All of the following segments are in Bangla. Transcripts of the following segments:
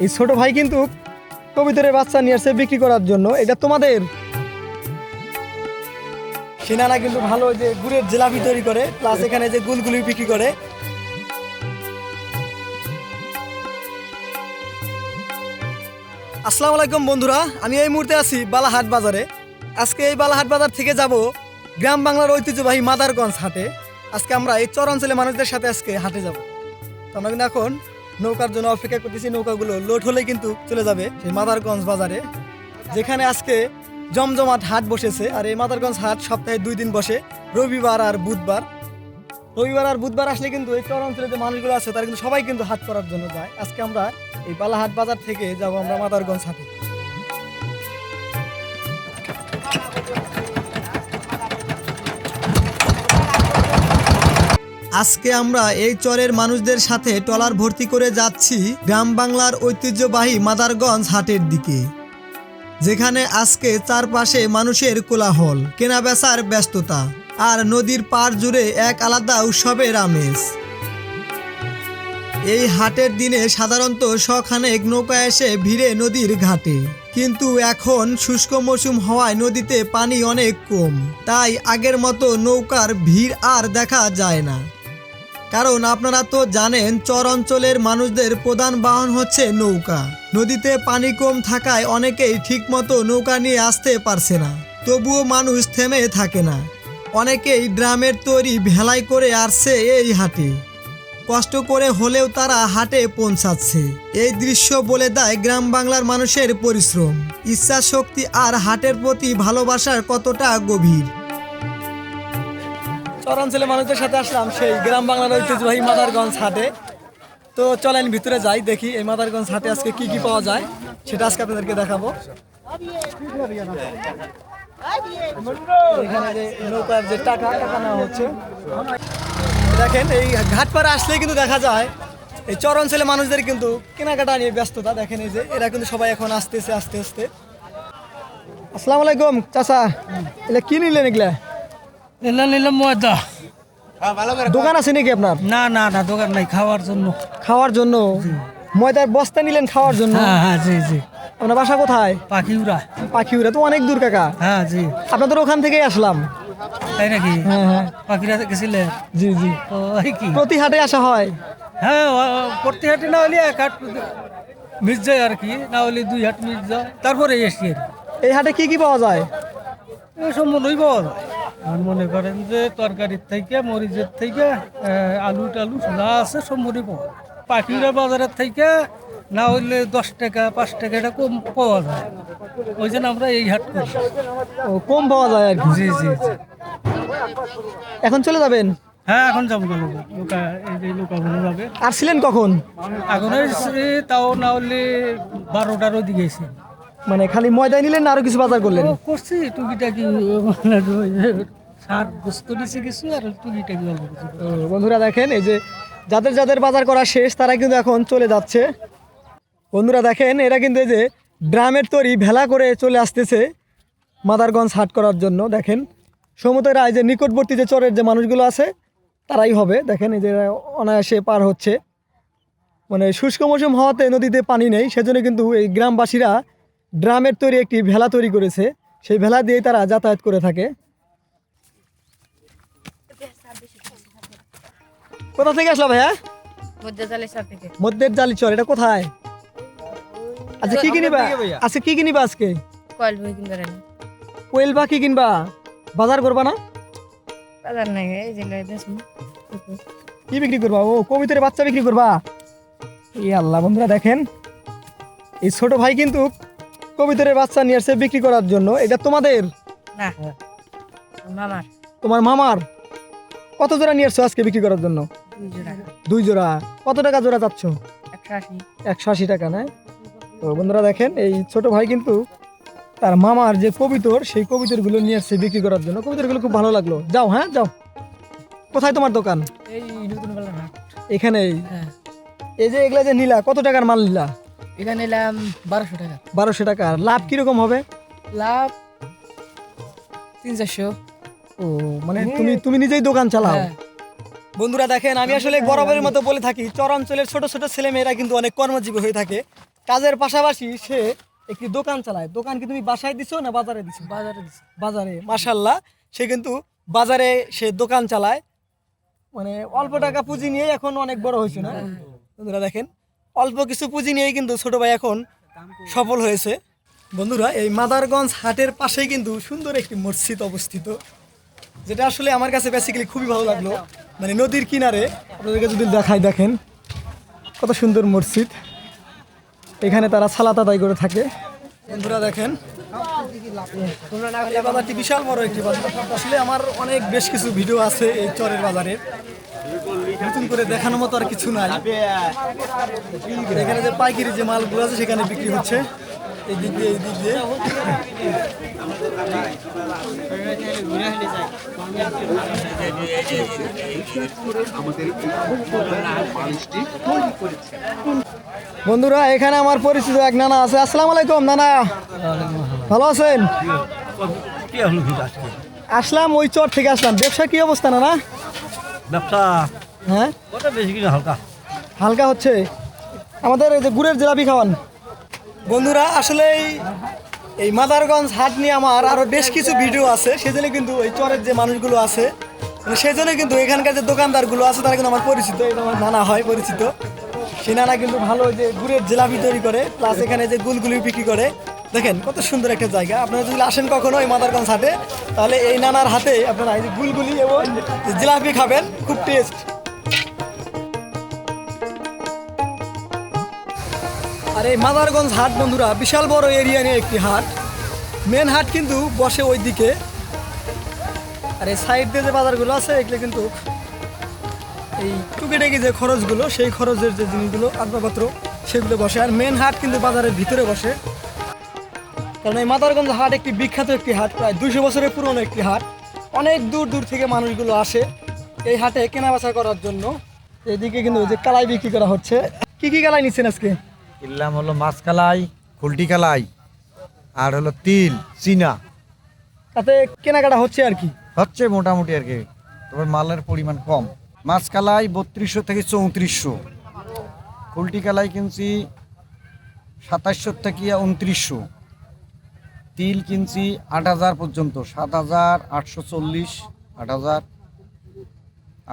এই ছোট ভাই কিন্তু কবিতরের বাচ্চা নিয়ে আসছে বিক্রি করার জন্য। এটা তোমাদের সেনারা কিন্তু ভালো যে গুড়ের জিলাপি তৈরি করে, প্লাস এখানে যে গুলগুলি বিক্রি করে। আসসালামু আলাইকুম বন্ধুরা, আমি এই মুহূর্তে আছি বালাহাট বাজারে। আজকে এই বালাহাট বাজার থেকে যাব গ্রাম বাংলার ঐতিহ্যবাহী মাদারগঞ্জ হাটে। আজকে আমরা এই চর অঞ্চলের মানুষদের সাথে আজকে হাটে যাব। তো আমরা কিন্তু এখন নৌকার জন্য অপেক্ষা করতেছি। নৌকাগুলো লোড হলে কিন্তু চলে যাবে সেই মাদারগঞ্জ বাজারে, যেখানে আজকে জমজমাট হাট বসেছে। আর এই মাদারগঞ্জ হাট সপ্তাহে 2 দিন বসে, রবিবার আর বুধবার। রবিবার আর বুধবার আসলে কিন্তু এই চর অঞ্চলে যে মানুষগুলো আছে তারা কিন্তু সবাই কিন্তু হাট করার জন্য যায়। আজকে আমরা এই বালাহাট বাজার থেকে যাব আমরা মাদারগঞ্জ হাটে। আজকে আমরা এই চরের মানুষদের সাথে ট্রলার ভর্তি করে যাচ্ছি গ্রাম বাংলার ঐতিহ্যবাহী মাদারগঞ্জ হাটের দিকে, যেখানে আজকে চারপাশে মানুষের কোলাহল, কেনাবেচার ব্যস্ততা আর নদীর পাড় জুড়ে এক আলাদা উৎসবের আমেজ। এই হাটের দিনে সাধারণত শখানেক নৌকা এসে ভিড়ে নদীর ঘাটে, কিন্তু এখন শুষ্ক মৌসুম হওয়ায় নদীতে পানি অনেক কম, তাই আগের মতো নৌকার ভিড় আর দেখা যায় না। কারণ আপনারা তো জানেন, চর অঞ্চলের মানুষদের প্রধান বাহন হচ্ছে নৌকা। নদীতে পানি কম থাকায় অনেকেই ঠিকমতো নৌকা নিয়ে আসতে পারছে না, তবুও মানুষ থেমে থাকে না। অনেকেই ড্রামের তৈরি ভেলাই করে আসছে এই হাটে, কষ্ট করে হলেও তারা হাটে পৌঁছাচ্ছে। এই দৃশ্য বলে দেয় গ্রাম বাংলার মানুষের পরিশ্রম, ইচ্ছা শক্তি আর হাটের প্রতি ভালোবাসার কতটা গভীর। চর অঞ্চলের মানুষদের সাথে আসলাম সেই গ্রাম বাংলার ঐতিহ্যবাহী মাদারগঞ্জ হাটে। তো চলেন ভিতরে যাই, দেখি এই মাদারগঞ্জ হাটে আজকে কি কি পাওয়া যায় সেটা আজকে আপনাদেরকে দেখাবো। এখানে যে নৌকার যে টাকা নেওয়া হচ্ছে, দেখেন এই ঘাট পাড়ে আসলে কিন্তু দেখা যায় এই চর অঞ্চলের মানুষদের কিন্তু কেনাকাটা নিয়ে ব্যস্ততা। দেখেন এই যে এরা কিন্তু সবাই এখন আসতেছে আস্তে আস্তে। আসসালামু আলাইকুম চাচা, এগুলা কি নিলেন? এগুলা নিলাম ময়দা। দোকান আছে নাকি আপনার? না না না, দোকান নাই, খাওয়ার জন্য। খাওয়ার জন্য ময়দার বস্তা নিলেন খাওয়ার জন্য? হ্যাঁ হ্যাঁ, জি জি। আপনার বাসা কোথায়? পাখিউরা। পাখিউরা তো অনেক দূর কাকা। হ্যাঁ জি। আপনাদের ওখান থেকেই আসলাম। তাই নাকি? হ্যাঁ হ্যাঁ, পাখিরা গেছিলে? জি জি। তো এই কি, প্রতি হাটে আসা হয়? হ্যাঁ, প্রতি হাটে না হলে 1 হাট মিস যায় আর কি, না হলে 2 হাট মিস যায়, তারপরে এসছি। এই হাটে কি কি পাওয়া যায়? এসব মনেই পাওয়া যায়। আর মনে করেন যে তরকারির থেকে, মরিচের থেকে, আলু টালু যা আছে সব মনে পাওয়া যায়। পাখিরা বাজারের থেকে না হইলে 10 টাকা 5 টাকা এটা কম পাওয়া যায়, ওই জন্য আমরা এই হাট করি। ও, কম পাওয়া যায় আর কি। জি জি জি। এখন চলে যাবেন? হ্যাঁ, এখন যাবো গেল লোকা, এই যে লোকাগুলো যাবে। আসছিলেন কখন? এখন এসে তাও না হলে 12টার ওদিকে এসে। মানে খালি ময়দা নিলেন না আরো কিছু বাজার করলেন? করছি টুকিটাকি, সার বস্তু নিচে কিছু আর টুকিটাকি অল্প কিছু। ও, বন্ধুরা দেখেন এই যে যাদের যাদের বাজার করা শেষ তারা কিন্তু এখন চলে যাচ্ছে। বন্ধুরা দেখেন এরা কিন্তু এই যে ড্রামের তৈরি ভেলা করে চলে আসতেছে মাদারগঞ্জ হাট করার জন্য। দেখেন সমুদ্র এই যে নিকটবর্তী যে চরের যে মানুষগুলো আছে তারাই হবে। দেখেন এই যে এরা অনায়াসে পার হচ্ছে। মানে শুষ্ক মৌসুম হওয়াতে নদীতে পানি নেই, সেজন্য কিন্তু এই গ্রামবাসীরা ড্রামের তৈরি একটি ভেলা তৈরি করেছে, সেই ভেলা দিয়েই তারা যাতায়াত করে থাকে। কোথা থেকে আসলো ভাইয়া? মধ্যের জালি চর, এটা কোথায়? আচ্ছা কি কিনিবা? আচ্ছা কি কিনিবা আজকে? কোয়েল বা কি কিনবা? বাজার করবা না? কি বিক্রি করবা? ও, কবিতরের বাচ্চা বিক্রি করবা? এই আল্লাহ, বন্ধুরা দেখেন এই ছোট ভাই কিন্তু কবিতরের বাচ্চা নিয়ে আসছে বিক্রি করার জন্য। এটা তোমাদের? না, মামার। তোমার মামার? কত জোড়া নিয়ে আসছো আজকে বিক্রি করার জন্য? 2 জোড়া। কত টাকা জোড়া চাচ্ছ? 180 টাকা। না? তো বন্ধুরা দেখেন এই ছোট ভাই কিন্তু তার মামার যে কবিতর, সেই কবিতরগুলো নিয়ে আসছে বিক্রি করার জন্য। কবিতরগুলো খুব ভালো লাগলো। যাও, হ্যাঁ যাও। কোথায় তোমার দোকান? এই নতুন বেলার হাট এখানেই? হ্যাঁ। এই যে এগুলা যে নিলা, কত টাকার মাল নিলা? এখানে নিলাম 1200 টাকা। 1200 টাকা। লাভ কিরকম হবে? লাভ 300-400। ও, মানে তুমি নিজেই দোকান চালাও? হ্যাঁ। বন্ধুরা দেখেন আমি আসলে বরাবরের মতো বলে থাকি, চর অঞ্চলের ছোট ছোট ছেলে মেয়েরা কিন্তু অনেক কর্মজীবী হয়ে থাকে। কাজের পাশাপাশি সে একটি দোকান চালায়। দোকান কি তুমি বাসায় দিছো না বাজারে দিছো? বাজারে দিছি। বাজারে। মাশাআল্লাহ, সে কিন্তু বাজারে সে দোকান চালায়, মানে অল্প টাকা পুঁজি নিয়ে এখন অনেক বড় হয়েছে না বন্ধুরা। দেখেন অল্প কিছু পুঁজি নিয়েই কিন্তু ছোট ভাই এখন সফল হয়েছে। বন্ধুরা এই মাদারগঞ্জ হাটের পাশেই কিন্তু সুন্দর একটি মসজিদ অবস্থিত, যেটা আসলে আমার কাছে বেসিক্যালি খুবই ভালো লাগলো। মানে নদীর কিনারে আপনাদেরকে যদি দেখাই, দেখেন কত সুন্দর মসজিদ। এখানে তারা সালাত আদায় করে থাকে। বন্ধুরা দেখেন এই বাজারটি বিশাল বড় একটি বাজার। আসলে আমার অনেক বেশ কিছু ভিডিও আছে এই চরের বাজারের, নতুন করে দেখানোর মতো আর কিছু নাই। এখানে যে পাইকারি যে মালগুলো আছে সেখানে বিক্রি হচ্ছে, এই দিক দিয়ে এই দিক দিয়ে। বন্ধুরা এখানে আমার পরিচিত এক নানা আছে। আসসালামু আলাইকুম নানা, ভালো আছেন? আসলাম ওই চর থেকে আসলাম। ব্যবসা কি অবস্থা নানা? ব্যবসা হ্যাঁ বেশি কিনা হালকা হালকা হচ্ছে। আমাদের এই যে গুড়ের জিলাপি খাওয়ান। বন্ধুরা আসলে এই মাদারগঞ্জ হাট নিয়ে আমার আরও বেশ কিছু ভিডিও আছে, সেজন্য কিন্তু এই চরের যে মানুষগুলো আছে মানে সেই জন্য কিন্তু এখানকার যে দোকানদারগুলো আছে তারা কিন্তু আমার পরিচিত, এটা আমার নানা হয় পরিচিত। সেই নানা কিন্তু ভালো ওই যে গুড়ের জিলাপি তৈরি করে, প্লাস এখানে যে গুলগুলি বিক্রি করে। দেখেন কত সুন্দর একটা জায়গা। আপনারা যদি আসেন কখনো এই মাদারগঞ্জ হাটে, তাহলে এই নানার হাতে আপনারা এই যে গুলগুলি এবং জিলাপি খাবেন, খুব টেস্ট। আর এই মাদারগঞ্জ হাট বন্ধুরা বিশাল বড় এরিয়া নিয়ে একটি হাট। মেন হাট কিন্তু বসে ওই দিকে, আর এই সাইড দিয়ে যে বাজারগুলো আছে এগুলো কিন্তু এই টুকিটাকি যে খরচগুলো, সেই খরচের যে জিনিসগুলো আসবাবপত্র সেগুলো বসে। আর মেন হাট কিন্তু বাজারের ভিতরে বসে, কারণ এই মাদারগঞ্জ হাট একটি বিখ্যাত একটি হাট, প্রায় 200 বছরের পুরনো একটি হাট। অনেক দূর দূর থেকে মানুষগুলো আসে এই হাটে কেনাবেচা করার জন্য। এদিকে কিন্তু ওই যে কালাই বিক্রি করা হচ্ছে। কি কি কালাই নিচ্ছেন আজকে? কিনলাম হলো মাছ কালাই, খুলটি কালাই, আর হলো তিল চীনা। তাতে কেনাকাটা হচ্ছে আর কি, হচ্ছে মোটামুটি আর কি, তবে মালের পরিমাণ কম। মাছ কালাই 3200 থেকে 3400, খুলটি কালাই কিনছি 2700 থেকে 2900, তিল কিনছি 8000 পর্যন্ত, 7840, 8000,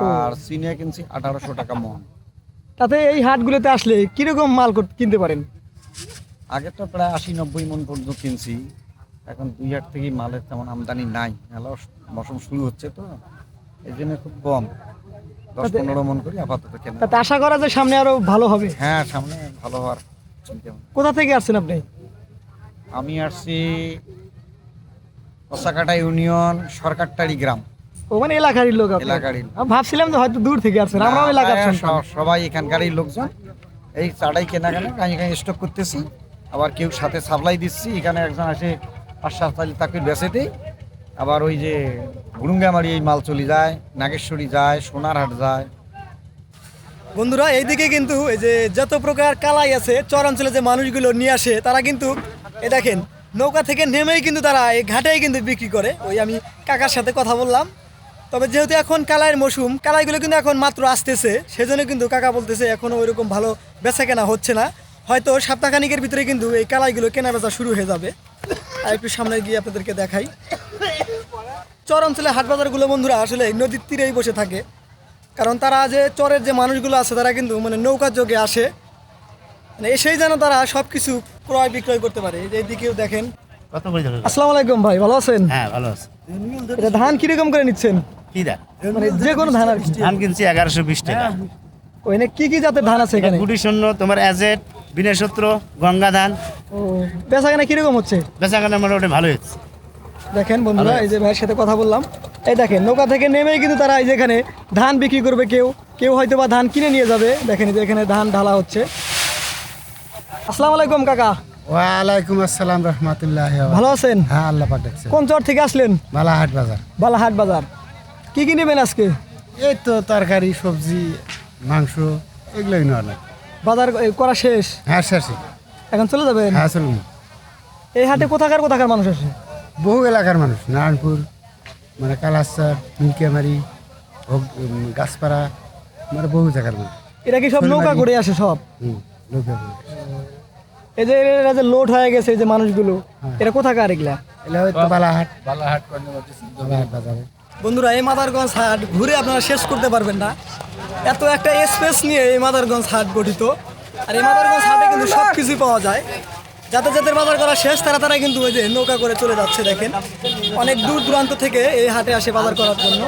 আর চীনা কিনছি 1800 টাকা মন। তাতে এই হাটগুলোতে আসলে কিরকম মাল কিনতে পারেন? আগে তো প্রায় 80-90 মন পর্যন্ত কিনছি, এখন 2 হাট থেকে মালের তেমন আমদানি নাই। মেলা মৌসুম শুরু হচ্ছে তো এই জন্য খুব কম, 10-15 মন করি আপাতত কেনা। তাতে আশা করা যায় সামনে আরো ভালো হবে। হ্যাঁ, সামনে ভালো হওয়ার চিন্তা ভাবনা। কোথা থেকে আসছেন আপনি? আমি আসছি কসাকাটা ইউনিয়ন সরকারটারি গ্রাম, ও মানে এলাকারই লোক আপনি? এলাকারই। আমি ভাবছিলাম যে হয়তো দূর থেকে আসছেন, আমরাও এলাকার সন্তান। সবাই এখানকারই লোকজন। এই চাটাই কেনাকাটা কাঁচি কাঁচি স্টক করতেছি, আবার কেউ সাথে সাপ্লাই দিচ্ছি। এখানে একজন আসে 5-7 তালি তাকে বেচে দেয়। আবার ওই যে গুরুঙ্গামারি এই মাল চলে যায়, নাগেশ্বরী যায়, সোনারহাট যায়। বন্ধুরা এইদিকে কিন্তু এই যে যত প্রকার কালাই আছে চর অঞ্চলে যে মানুষগুলো নিয়ে আসে, তারা কিন্তু এই দেখেন নৌকা থেকে নেমেই কিন্তু তারা এই ঘাটেই কিন্তু বিক্রি করে। ওই আমি কাকার সাথে কথা বললাম। তবে যেহেতু এখন কালাইয়ের মৌসুম, কালাইগুলো কিন্তু এখন মাত্র আসতেছে, সেজন্য কিন্তু কাকা বলতেছে এখনও ওইরকম ভালো বেচা কেনা হচ্ছে না। হয়তো সপ্তাহখানিকের ভিতরে কিন্তু এই কালাইগুলো কেনা বেচা শুরু হয়ে যাবে। আর একটু সামনে গিয়ে আপনাদেরকে দেখাই। চর অঞ্চলে হাট বাজারগুলো বন্ধুরা আসলে নদীর তীরেই বসে থাকে, কারণ তারা যে চরের যে মানুষগুলো আছে তারা কিন্তু মানে নৌকার যোগে আসে, মানে এসেই যেন তারা সব কিছু ক্রয় বিক্রয় করতে পারে। এই দিকেও দেখেন। কত করে যাবে? আসসালামু আলাইকুম ভাই, ভালো আছেন? হ্যাঁ, ভালো আছে। এটা ধান কিরকম করে নিচ্ছেন? কি ধান? মানে যে কোনো ধান আর কি। ধান কিনছি 1120 টাকা। ওইখানে কি কি জাতের ধান আছে এখানে? গুটি শূন্য, তোমার অ্যাজেট, বিনয়সূত্র, গঙ্গা ধান। ও বেচা কেনা কিরকম হচ্ছে? বেচা কেনা মোটামুটি ভালো হচ্ছে। দেখেন বন্ধুরা এই যে ভাইয়ের সাথে কথা বললাম, এই দেখেন নৌকা থেকে নেমেই কিন্তু তারা এই যেখানে ধান বিক্রি করবে, কেউ কেউ হয়তো বা ধান কিনে নিয়ে যাবে। দেখেন এই যে এখানে ধান ঢালা হচ্ছে। আসসালামু আলাইকুম কাকা। ওয়ালাইকুম আসসালাম রহমতুল্লাহ। ভালো আছেন? হ্যাঁ, আল্লাহ পাক ডাকছে। কোন চর থেকে আসলেন? বালাহাট বাজার। বালাহাট বাজার। কি কি নেবেন আজকে? এই তো তরকারি, সবজি, মাংস, এগুলোই নেওয়া না। বাজার করা শেষ? হ্যাঁ, শেষে। এখন চলে যাবেন? হ্যাঁ, চলুন। এই হাটে কোথাকার কোথাকার মানুষ আসে? বহু এলাকার মানুষ, নারায়ণপুর, মানে কালাস্তার, মিল্কিয়ামারি, গাছপাড়া, মানে বহু জায়গার মানুষ। এরা কি সব নৌকা করে আসে সব? লোকে এই যে এরা যে লোড হয়ে গেছে এই যে মানুষগুলো, এটা কোথাকার এগুলা? এগুলো হয়তো বালাহাট বাজারে। বন্ধুরা, এই মাদারগঞ্জ হাট ঘুরে আপনারা শেষ করতে পারবেন না, এত একটা স্পেস নিয়ে এই মাদারগঞ্জ হাট গঠিত। আর এই মাদারগঞ্জ হাটে কিন্তু সব কিছুই পাওয়া যায়। যাদের বাজার করা শেষ তারা কিন্তু ওই যে নৌকা করে চলে যাচ্ছে, দেখেন অনেক দূর দূরান্ত থেকে এই হাটে আসে বাজার করার জন্য।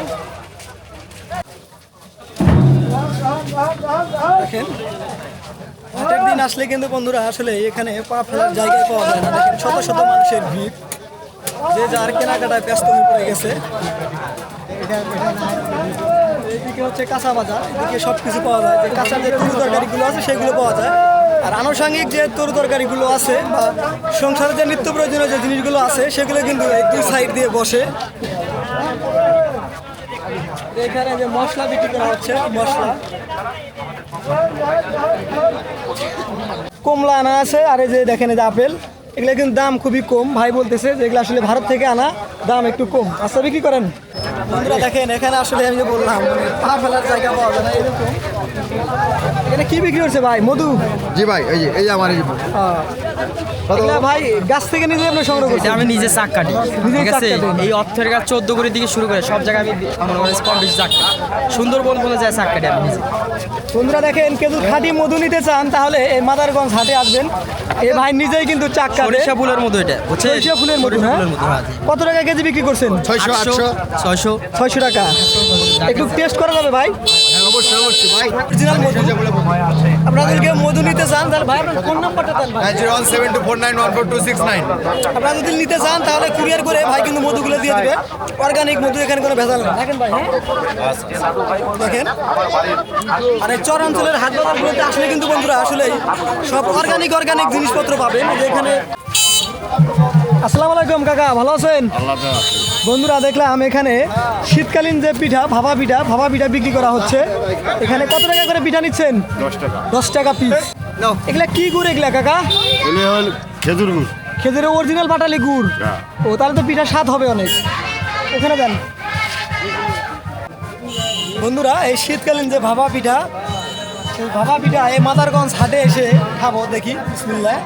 দেখেন হাটের দিন আসলে কিন্তু বন্ধুরা আসলে এখানে পা ফেলার জায়গায় পাওয়া যায় না। দেখেন শত শত মানুষের ভিড়, যে যার কেনাকাটায় ব্যস্ত হয়ে পড়ে গেছে। এইদিকে হচ্ছে কাঁচা বাজার, এদিকে সব কিছু পাওয়া যায়, যে কাঁচা যে তরু তরকারিগুলো আছে সেগুলো পাওয়া যায়। আর আনুষঙ্গিক যে তরু তরকারিগুলো আছে বা সংসারে যে নিত্য প্রয়োজনীয় যে জিনিসগুলো আছে সেগুলো কিন্তু এই দুই সাইড দিয়ে বসে। এখানে যে মশলা বিক্রি করা হচ্ছে, মশলা কমলা আনা আছে। আর এই যে দেখেন এই যে আপেল, এগুলো কিন্তু দাম খুবই কম। ভাই বলতেছে যে এগুলো আসলে ভারত থেকে আনা, দাম একটু কম। আচ্ছা বিক্রি করেন। বন্ধুরা দেখেন এখানে আসলে আমি যে বললাম পা ফেলার জায়গা পাওয়া যায় না এরকম। এখানে কি বিক্রি হচ্ছে ভাই? মধু? জি ভাই, এই যে আমার এগুলা ভাই গাছ থেকে নিজে আপনি সংগ্রহ করছেন? আমি নিজে চাক কাটি, নিজে ঠিক চাক আছে। কাটেন? এই অর্থের গাছ 14 করে দিকে শুরু করে সব জায়গায় আমি মনে করেন কম বেশি চাক কাটি। সুন্দরবন বলে যায় চাক কাটি আমি নিজে। বন্ধুরা দেখেন কেউ যদি খাঁটি মধু নিতে চান তাহলে এই মাদারগঞ্জ হাটে আসবেন। এই ভাই নিজেই কিন্তু চাক কাটে। সরিষা ফুলের মতো এটা, বুঝছেন? সরিষা ফুলের মধু, সরিষা হ্যাঁ? ফুলের মতো, হ্যাঁ জি। কত টাকা কেজি বিক্রি করছেন? 600 800 600 600 টাকা। একটু টেস্ট করা যাবে ভাই? অবশ্যই ভাই। অরিজিনাল মধু। আপনাদের কেউ মধু নিতে চান তাহলে ভাই আপনার ফোন নাম্বারটা দেন ভাই। 01724914269। আপনারা যদি নিতে চান তাহলে কুরিয়ার করে ভাই কিন্তু মধুগুলো দিয়ে দিবে। অর্গানিক মধু, এখানে কোনো ভেজাল নেই। দেখেন ভাই, হ্যাঁ দেখেন। আর এই চর অঞ্চলের হাট বাজারগুলোতে আসলে কিন্তু বন্ধুরা আসলে সব অর্গানিক জিনিসপত্র পাবেন। এই যে এখানে। আসসালামু আলাইকুম কাকা, ভালো আছেন? বন্ধুরা দেখলাম এখানে শীতকালীন যে পিঠা ভাপা পিঠা বিক্রি করা হচ্ছে। এখানে কত টাকা করে পিঠা নিচ্ছেন? 10 টাকা পিস। এগুলা কি গুড় এগুলা কাকা? খেজুর গুড়। খেজুরের অরিজিনাল পাটালি গুড়। ও তাহলে তো পিঠা স্বাদ হবে অনেক। ওখানে দেন। বন্ধুরা এই শীতকালীন যে ভাপা পিঠা, সেই ভাপা পিঠা এই মাদারগঞ্জ হাটে এসে খাবো। দেখি বিসমিল্লাহ।